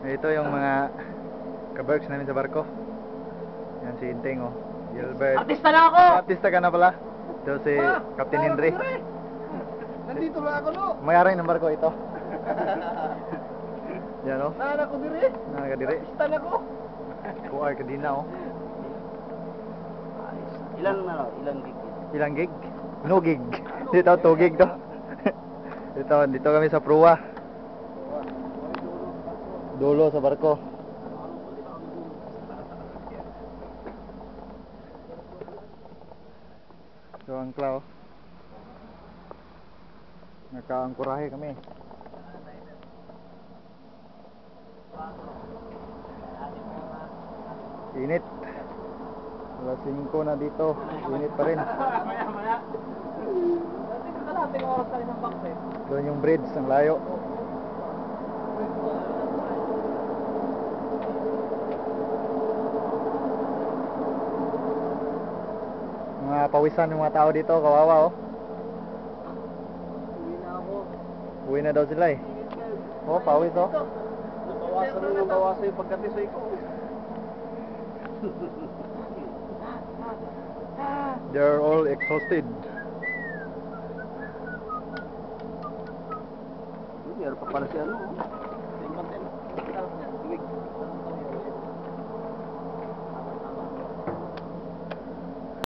Ito yung mga kabergs namin sa barko. Yan si Inteng, oh. Gilbert. Artista na ako! Artista ka na pala. Ito si Captain Henry. Nandito lang ako, no? Mayari ng barko ito. Yan, oh. Nana ko diri. Nakakadiri. Artista na ko. Kuar ka din na, oh. Ilang na, ilang gig? Ilang gig? No gig. Dito, 2 gig to. Dito kami sa proa. Dulo sa barko. So ang klaw. Nakaangkurahe kami. Init. Alas 5 na dito. Init pa rin. Doon yung bridge, ang layo. Mga pawisan yung mga tao dito, kawawa, oh. Uwi na ako. Uwi na daw sila, eh. Oh, pawis, oh. Nabawasan yung pagkatisay ko. They're all exhausted. Meron pa pala si ano. Tingnan.